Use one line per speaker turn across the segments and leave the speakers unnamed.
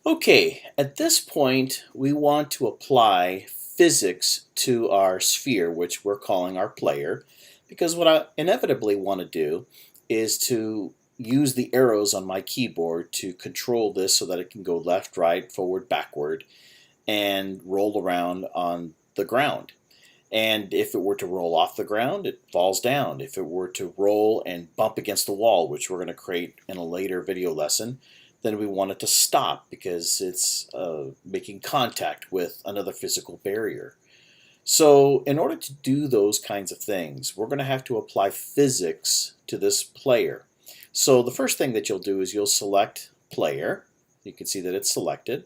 Okay, at this point, we want to apply physics to our sphere, which we're calling our player, because what I inevitably want to do is to use the arrows on my keyboard to control this so that it can go left, right, forward, backward, and roll around on the ground. And if it were to roll off the ground, it falls down. If it were to roll and bump against the wall, which we're going to create in a later video lesson, then we want it to stop because it's making contact with another physical barrier. So in order to do those kinds of things, we're going to have to apply physics to this player. So the first thing that you'll do is you'll select player. You can see that it's selected.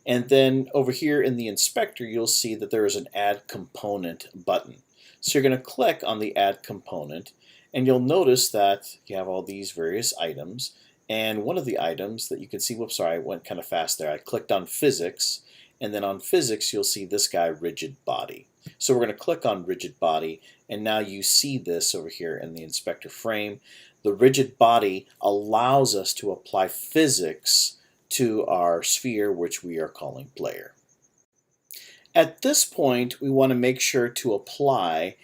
And then over here in the inspector, you'll see that there is an add component button. So you're going to click on the add component, and you'll notice that you have all these various items. And one of the items that you can see, whoops, sorry, I went kind of fast there. I clicked on physics, and then on physics, you'll see this guy, rigid body. So we're going to click on rigid body, and now you see this over here in the inspector frame. The rigid body allows us to apply physics to our sphere, which we are calling player. At this point, we want to make sure to apply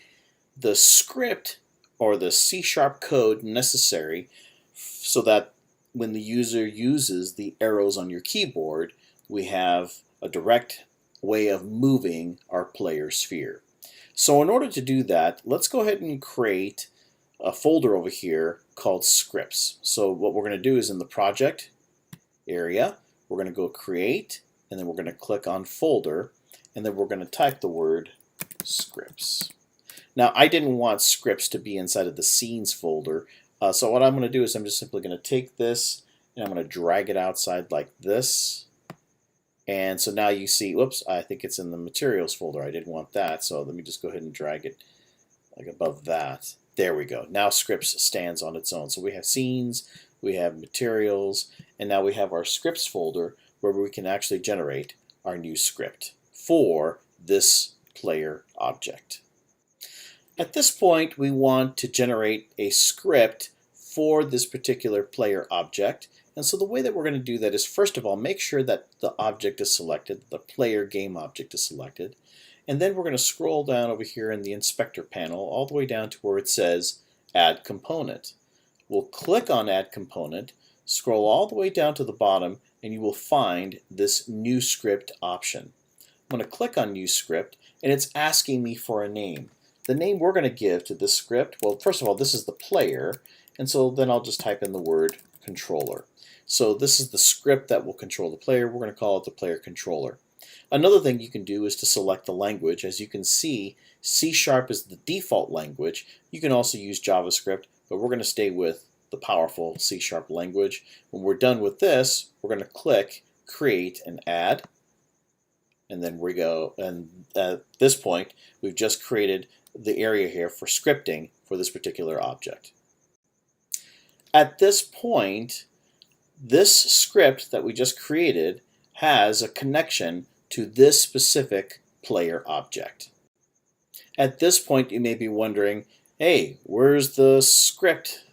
the script or the C# code necessary so that when the user uses the arrows on your keyboard, we have a direct way of moving our player sphere. So in order to do that, let's go ahead and create a folder over here called scripts. So what we're going to do is in the project area, we're going to go create, and then we're going to click on folder, and then we're going to type the word scripts. Now I didn't want scripts to be inside of the scenes folder, so what I'm going to do is I'm just simply going to take this and I'm going to drag it outside like this. And so now you see, whoops, I think it's in the materials folder. I didn't want that, so let me just go ahead and drag it like above that. There we go. Now scripts stands on its own. So we have scenes, we have materials, and now we have our scripts folder where we can actually generate our new script for this player object. At this point, we want to generate a script for this particular player object. And so the way that we're going to do that is, first of all, make sure that the object is selected, the player game object is selected. And then we're going to scroll down over here in the inspector panel all the way down to where it says add component. We'll click on add component, scroll all the way down to the bottom, and you will find this new script option. I'm going to click on new script, and it's asking me for a name. The name we're going to give to this script, well, first of all, this is the player, and so then I'll just type in the word controller. So this is the script that will control the player. We're going to call it the player controller. Another thing you can do is to select the language. As you can see, C# is the default language. You can also use JavaScript, but we're going to stay with the powerful C# language. When we're done with this, we're going to click create and add. And then we go, and at this point, we've just created the area here for scripting for this particular object. At this point, this script that we just created has a connection to this specific player object. At this point, you may be wondering, hey, where's the script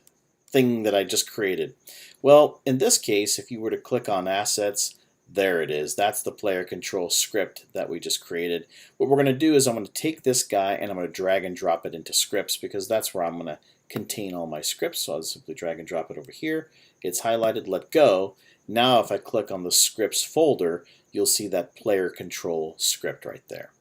thing that I just created? Well, in this case, if you were to click on assets, there it is. That's the player control script that we just created. What we're going to do is I'm going to take this guy and I'm going to drag and drop it into scripts because that's where I'm going to contain all my scripts. So I'll simply drag and drop it over here. It's highlighted, let go. Now if I click on the scripts folder, you'll see that player control script right there.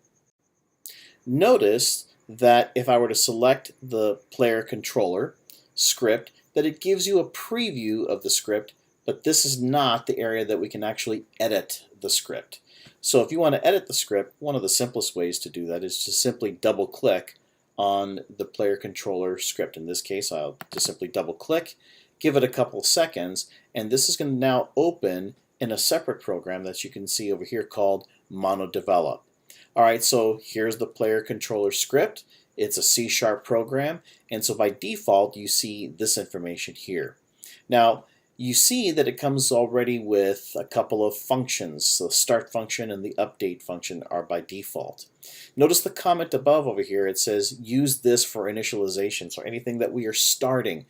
Notice that if I were to select the player controller script, that it gives you a preview of the script, but this is not the area that we can actually edit the script. So if you want to edit the script, one of the simplest ways to do that is to simply double click on the player controller script. In this case, I'll just simply double click, give it a couple seconds, and this is going to now open in a separate program that you can see over here called MonoDevelop. Alright, so here's the player controller script. It's a C# program, and so by default you see this information here. Now, you see that it comes already with a couple of functions. The start function and the update function are by default. Notice the comment above over here. It says use this for initialization, so anything that we are starting.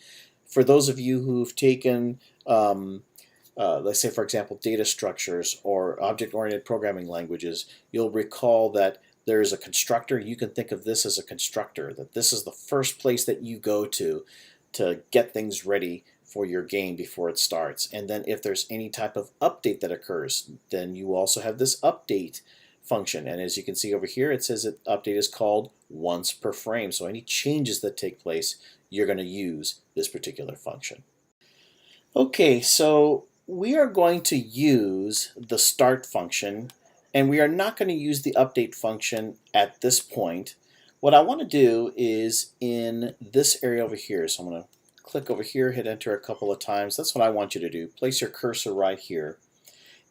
For those of you who've taken let's say, for example, data structures or object-oriented programming languages, you'll recall that there is a constructor. You can think of this as a constructor, that this is the first place that you go to get things ready for your game before it starts. And then if there's any type of update that occurs, then you also have this update function. And as you can see over here, it says that update is called once per frame. So any changes that take place, you're going to use this particular function. Okay, so we are going to use the start function, and we are not going to use the update function at this point. What I want to do is in this area over here, so I'm going to click over here, hit enter a couple of times. That's what I want you to do. Place your cursor right here.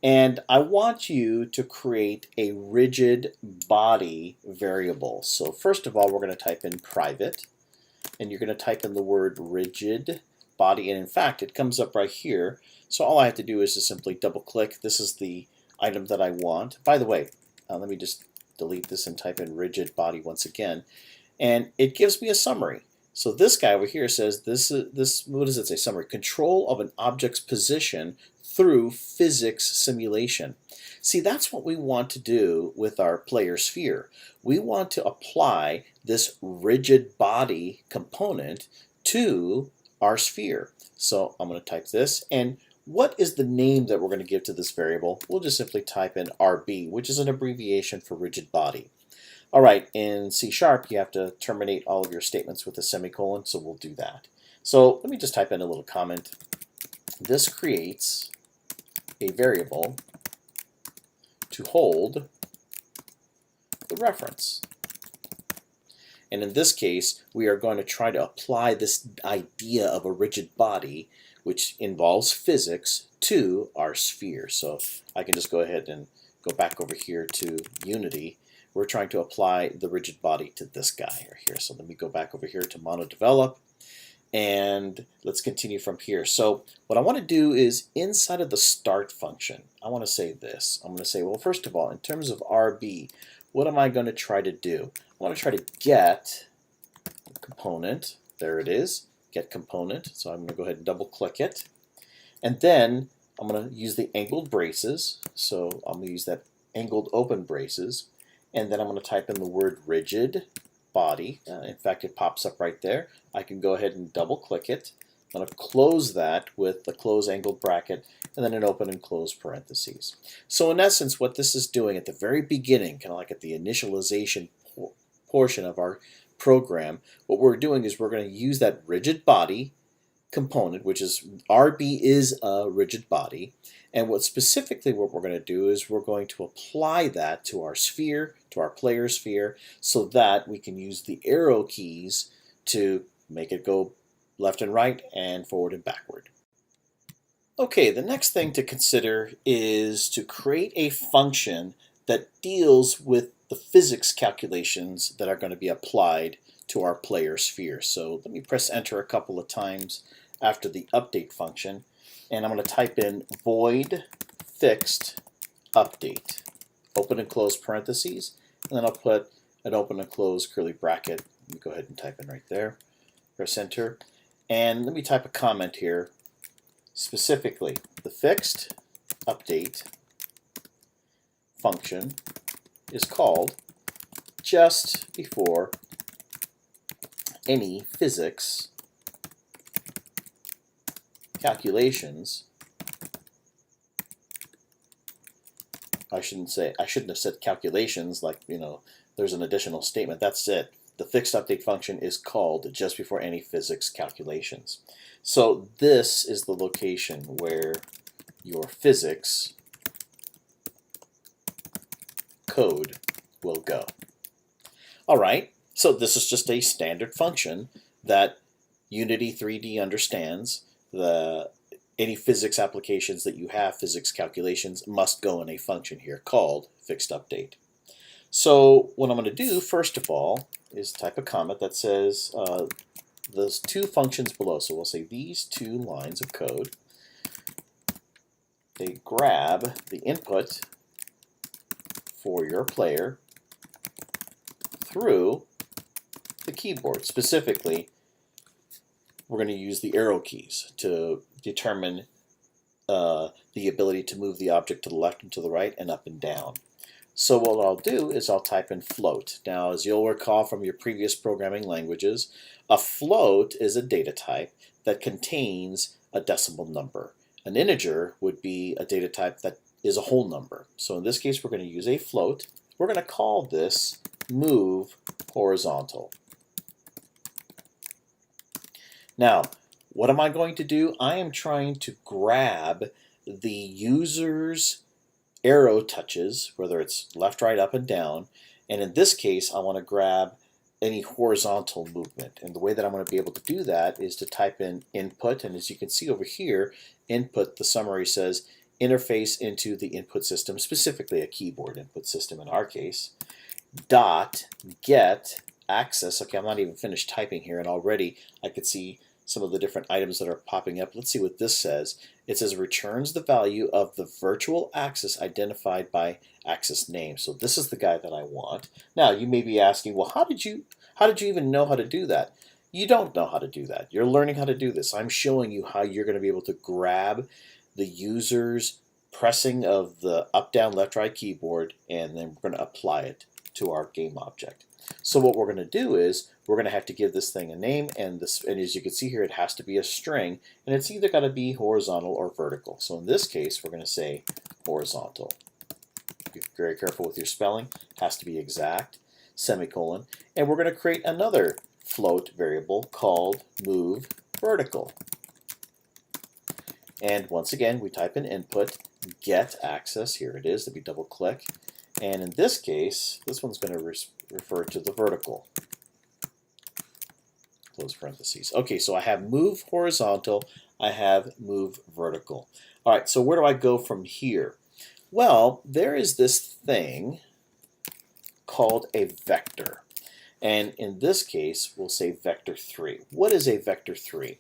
And I want you to create a rigid body variable. So first of all, we're going to type in private, and you're going to type in the word rigid body, and in fact it comes up right here. So all I have to do is just simply double click. This is the item that I want. By the way, let me just delete this and type in rigid body once again, and it gives me a summary. So this guy over here says what does it say? Summary: control of an object's position through physics simulation. See, that's what we want to do with our player sphere. We want to apply this rigid body component to our sphere. So I'm going to type this, and what is the name that we're going to give to this variable? We'll just simply type in RB, which is an abbreviation for rigid body. All right, in C# you have to terminate all of your statements with a semicolon, so we'll do that. So let me just type in a little comment. This creates a variable to hold the reference. And in this case, we are going to try to apply this idea of a rigid body, which involves physics, to our sphere. So I can just go ahead and go back over here to Unity. We're trying to apply the rigid body to this guy right here. So let me go back over here to MonoDevelop, and let's continue from here. So what I want to do is inside of the start function, I want to say this. I'm going to say, well, first of all, in terms of RB, what am I going to try to do? I want to try to get component. There it is, get component. So I'm going to go ahead and double click it. And then I'm going to use the angled braces. So I'm going to use that angled open braces. And then I'm going to type in the word rigid body. In fact, it pops up right there. I can go ahead and double click it. I'm going to close that with the close angled bracket and then an open and close parentheses. So in essence, what this is doing at the very beginning, kind of like at the initialization portion of our program, what we're doing is we're going to use that rigid body component, which is RB is a rigid body, and what we're going to do is we're going to apply that to our sphere, to our player sphere, so that we can use the arrow keys to make it go left and right and forward and backward. Okay, the next thing to consider is to create a function that deals with the physics calculations that are going to be applied to our player sphere. So let me press enter a couple of times after the update function, and I'm going to type in void fixed update, open and close parentheses, and then I'll put an open and close curly bracket. Let me go ahead and type in right there, press enter, and let me type a comment here. Specifically, the fixed update function is called just before any physics calculations. I shouldn't have said calculations, like, there's an additional statement. That's it. The fixed update function is called just before any physics calculations. So this is the location where your physics code will go. All right, so this is just a standard function that Unity 3D understands. Any physics applications that you have, physics calculations, must go in a function here called fixed update. So what I'm going to do, first of all, is type a comment that says those two functions below. So we'll say these two lines of code they grab the input for your player through the keyboard. Specifically, we're going to use the arrow keys to determine the ability to move the object to the left and to the right and up and down. So what I'll do is I'll type in float. Now, as you'll recall from your previous programming languages, a float is a data type that contains a decimal number. An integer would be a data type that is a whole number. So in this case, we're going to use a float. We're going to call this move horizontal. Now, what am I going to do? I am trying to grab the user's arrow touches, whether it's left, right, up, and down. And in this case, I want to grab any horizontal movement. And the way that I'm going to be able to do that is to type in input. And as you can see over here, input, the summary says interface into the input system, specifically a keyboard input system in our case, dot get access. Okay, I'm not even finished typing here, and already I could see some of the different items that are popping up. Let's see what this says. It says returns the value of the virtual axis identified by axis name. So this is the guy that I want. Now you may be asking, well, how did you even know how to do that? You don't know how to do that. You're learning how to do this. I'm showing you how you're going to be able to grab the user's pressing of the up, down, left, right keyboard, and then we're going to apply it to our game object. So what we're going to do is we're going to have to give this thing a name, and as you can see here, it has to be a string, and it's either got to be horizontal or vertical. So in this case, we're going to say horizontal. Be very careful with your spelling. It has to be exact, semicolon, and we're going to create another float variable called move vertical. And once again, we type in input, get access. Here it is. Let me double click. And in this case, this one's going to refer to the vertical. Close parentheses. Okay, so I have move horizontal, I have move vertical. All right, so where do I go from here? Well, there is this thing called a vector. And in this case, we'll say vector 3. What is a vector 3?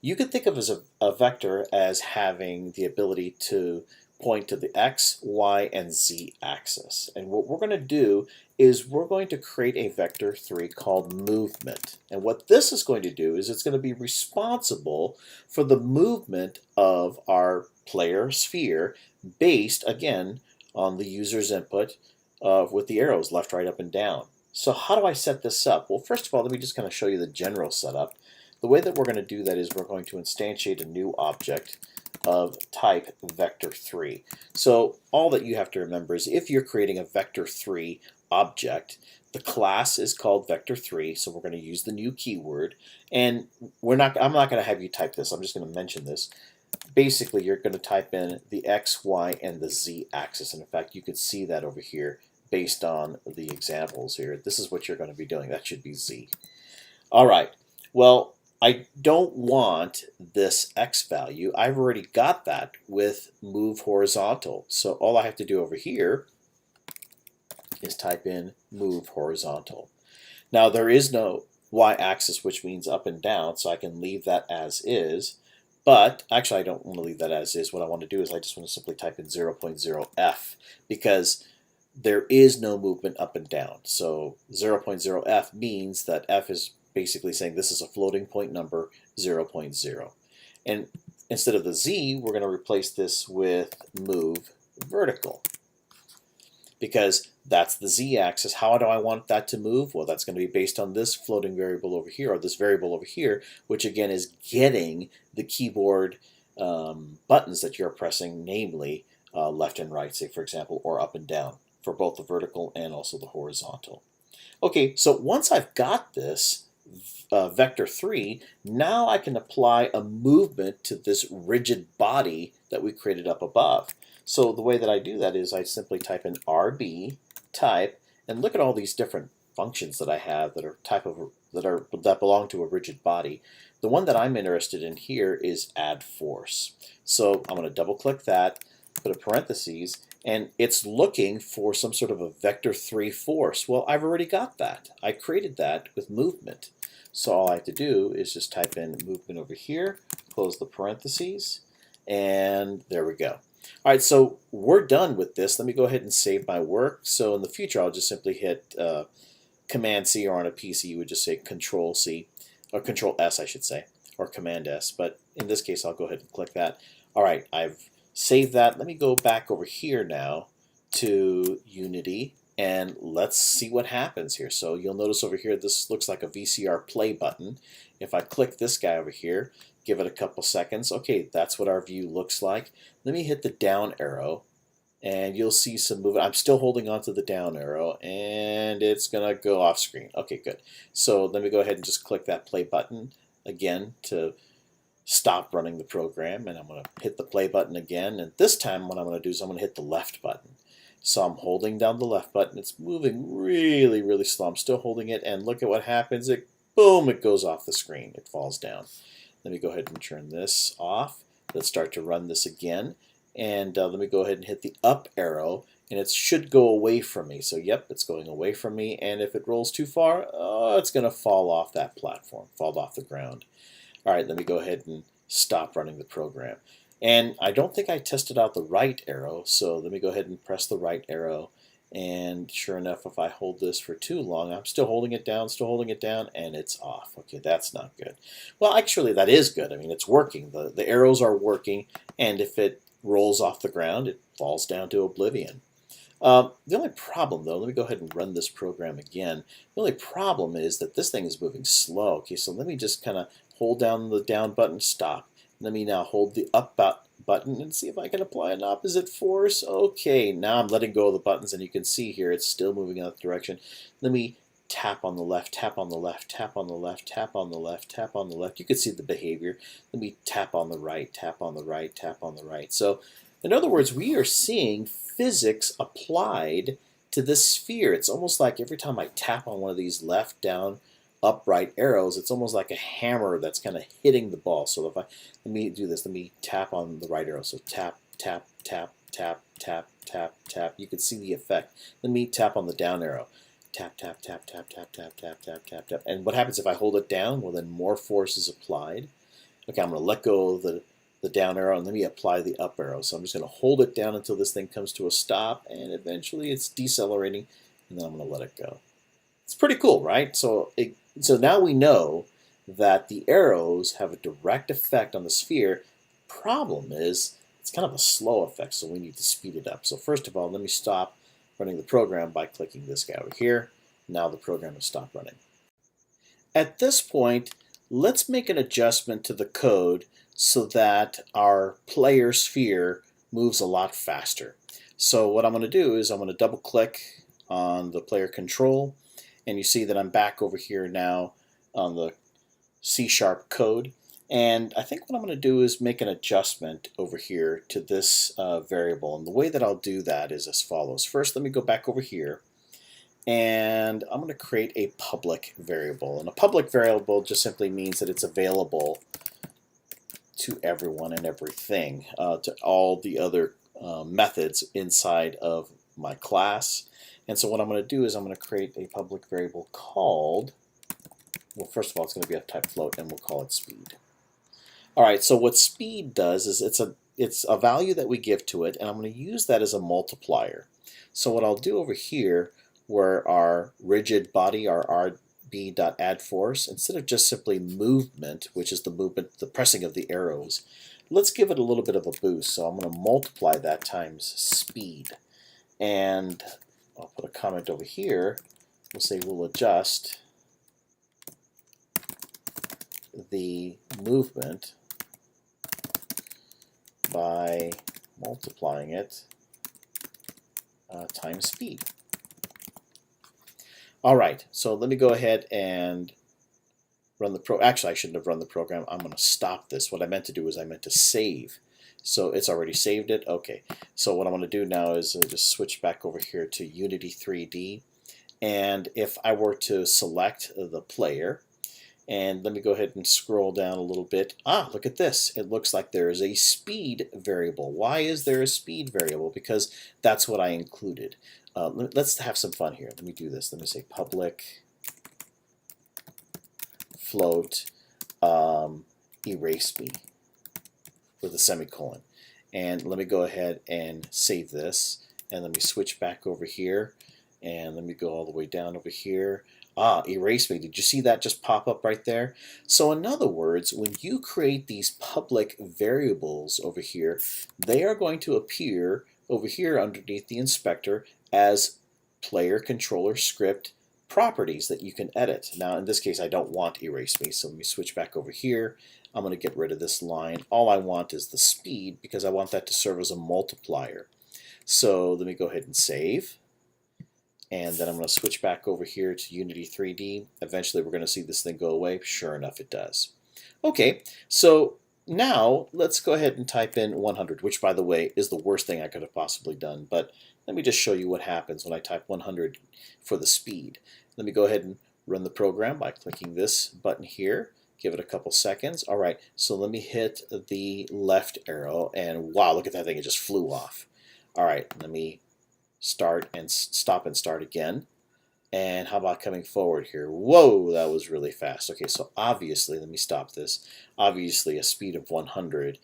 You could think of as a vector as having the ability to point to the X, Y, and Z axis. And what we're going to do is we're going to create a vector 3 called movement. And what this is going to do is it's going to be responsible for the movement of our player sphere based, again, on the user's input with the arrows left, right, up, and down. So how do I set this up? Well, first of all, let me just kind of show you the general setup. The way that we're going to do that is we're going to instantiate a new object of type vector 3. So all that you have to remember is if you're creating a vector 3 object, the class is called vector 3, so we're going to use the new keyword. And I'm not going to have you type this, I'm just going to mention this. Basically, you're going to type in the X, Y, and the Z axis. And in fact, you can see that over here based on the examples here. This is what you're going to be doing. That should be Z. All right. Well, I don't want this X value. I've already got that with move horizontal. So all I have to do over here is type in move horizontal. Now there is no Y axis, which means up and down, so I can leave that as is. But actually I don't want to leave that as is. What I want to do is I just want to simply type in 0.0f because there is no movement up and down. So 0.0f means that f is basically saying this is a floating point number, 0.0. And instead of the z, we're going to replace this with move vertical because that's the z-axis. How do I want that to move? Well, that's going to be based on this floating variable over here, or this variable over here, which again is getting the keyboard buttons that you're pressing, namely left and right, say for example, or up and down for both the vertical and also the horizontal. Okay, so once I've got this vector 3, now I can apply a movement to this rigid body that we created up above. So the way that I do that is I simply type in RB type, and look at all these different functions that I have that are that belong to a rigid body. The one that I'm interested in here is add force. So I'm going to double click that, put a parentheses, and it's looking for some sort of a vector 3 force. Well, I've already got that. I created that with movement. So all I have to do is just type in movement over here, close the parentheses, And there we go. All right, so we're done with this. Let me go ahead and save my work. So in the future, I'll just simply hit Command C, or on a PC, you would just say Control C, or Control S, I should say, or Command S. But in this case, I'll go ahead and click that. All right, I've saved that. Let me go back over here now to Unity, and let's see what happens here. So you'll notice over here, this looks like a VCR play button. If I click this guy over here, give it a couple seconds. Okay, that's what our view looks like. Let me hit the down arrow, and you'll see some movement. I'm still holding on to the down arrow, and it's gonna go off screen. Okay, good. So let me go ahead and just click that play button again to stop running the program, and I'm gonna hit the play button again, and this time what I'm gonna do is I'm gonna hit the left button. So I'm holding down the left button. It's moving really, really slow. I'm still holding it, and look at what happens. Boom, it goes off the screen. It falls down. Let me go ahead and turn this off. Let's start to run this again. And let me go ahead and hit the up arrow, and it should go away from me. So yep, it's going away from me, and if it rolls too far, it's going to fall off that platform, fall off the ground. All right, let me go ahead and stop running the program. And I don't think I tested out the right arrow, so let me go ahead and press the right arrow. And sure enough, if I hold this for too long, I'm still holding it down, and it's off. Okay, that's not good. Well, actually, that is good. I mean, it's working. The arrows are working, and if it rolls off the ground, it falls down to oblivion. The only problem, though, let me go ahead and run this program again. The only problem is that this thing is moving slow. Okay, so let me just kind of hold down the down button, stop. Let me now hold the up button and see if I can apply an opposite force. Okay, now I'm letting go of the buttons, and you can see here it's still moving in that direction. Let me tap on the left, tap on the left, tap on the left, tap on the left, tap on the left. You can see the behavior. Let me tap on the right, tap on the right, tap on the right. So in other words, we are seeing physics applied to this sphere. It's almost like every time I tap on one of these left, down, up, right arrows, it's almost like a hammer that's kind of hitting the ball. So if let me do this, let me tap on the right arrow. So tap, tap, tap, tap, tap, tap, tap. You can see the effect. Let me tap on the down arrow. Tap, tap, tap, tap, tap, tap, tap, tap, tap, tap. And what happens if I hold it down? Well, then more force is applied. Okay, I'm going to let go of the down arrow, and let me apply the up arrow. So I'm just going to hold it down until this thing comes to a stop, and eventually it's decelerating, and then I'm going to let it go. It's pretty cool, right? So now we know that the arrows have a direct effect on the sphere. Problem is, it's kind of a slow effect, so we need to speed it up. So first of all, let me stop running the program by clicking this guy over here. Now the program has stopped running. At this point, let's make an adjustment to the code so that our player sphere moves a lot faster. So what I'm going to do is I'm going to double click on the player control, and you see that I'm back over here now on the C# code. And I think what I'm going to do is make an adjustment over here to this variable. And the way that I'll do that is as follows. First, let me go back over here, and I'm going to create a public variable. And a public variable just simply means that it's available to everyone and everything, to all the other methods inside of my class. And so what I'm going to do is I'm going to create a public variable called, well, first of all, it's going to be of type float, and we'll call it speed. All right, so what speed does is it's a value that we give to it, and I'm going to use that as a multiplier. So what I'll do over here, where our rigid body, our rb.addForce, instead of just simply movement, which is the movement, the pressing of the arrows, let's give it a little bit of a boost. So I'm going to multiply that times speed. And I'll put a comment over here. We'll say we'll adjust the movement by multiplying it times speed. All right, so let me go ahead and run the Actually, I shouldn't have run the program. I'm going to stop this. What I meant to do is I meant to save. So it's already saved it. Okay, so what I'm going to do now is just switch back over here to Unity 3D. And if I were to select the player, and let me go ahead and scroll down a little bit. Look at this. It looks like there is a speed variable. Why is there a speed variable? Because that's what I included. Let's have some fun here. Let me do this. Let me say public float erase me. with a semicolon. And let me go ahead and save this. And let me switch back over here. And let me go all the way down over here. Erase me. Did you see that just pop up right there? So in other words, when you create these public variables over here, they are going to appear over here underneath the inspector as player controller script properties that you can edit. Now in this case I don't want erase me, so let me switch back over here. I'm going to get rid of this line. All I want is the speed because I want that to serve as a multiplier. So let me go ahead and save. And then I'm going to switch back over here to Unity 3D. Eventually we're going to see this thing go away. Sure enough, it does. Okay, so now let's go ahead and type in 100, which by the way is the worst thing I could have possibly done. But let me just show you what happens when I type 100 for the speed. Let me go ahead and run the program by clicking this button here. Give it a couple seconds. All right, so let me hit the left arrow, and wow, look at that thing, it just flew off. All right, let me start and stop and start again. And how about coming forward here? Whoa, that was really fast. Okay, so obviously, let me stop this. Obviously, a speed of 100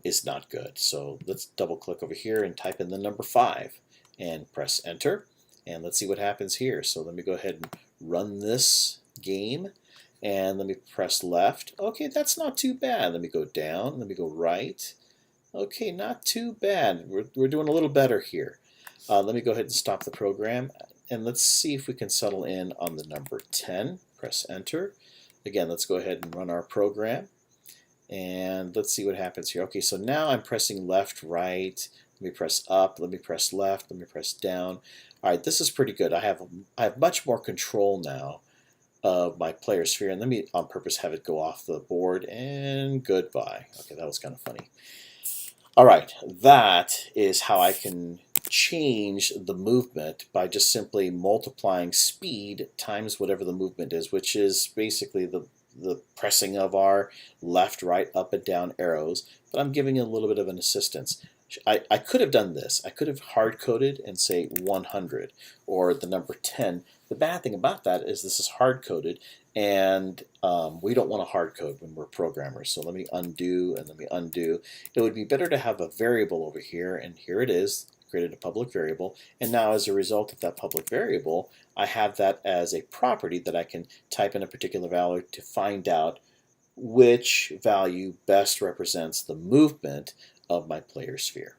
is not good. So let's double click over here and type in the number 5 and press enter. And let's see what happens here. So let me go ahead and run this game. And let me press left. Okay, that's not too bad. Let me go down. Let me go right. Okay, not too bad. We're doing a little better here. Let me go ahead and stop the program. And let's see if we can settle in on the number 10. Press enter. Again, let's go ahead and run our program. And let's see what happens here. Okay, so now I'm pressing left, right. Let me press up. Let me press left. Let me press down. All right, this is pretty good. I have much more control now of my player sphere. And let me on purpose have it go off the board. And goodbye. Okay, that was kind of funny. All right, that is how I can change the movement by just simply multiplying speed times whatever the movement is, which is basically the pressing of our left, right, up, and down arrows, but I'm giving it a little bit of an assistance. I could have done this. I could have hard-coded and say 100 or the number 10. The bad thing about that is this is hard-coded, and we don't want to hard-code when we're programmers. So let me undo and let me undo. It would be better to have a variable over here, and here it is. Created a public variable, and now as a result of that public variable, I have that as a property that I can type in a particular value to find out which value best represents the movement of my player sphere.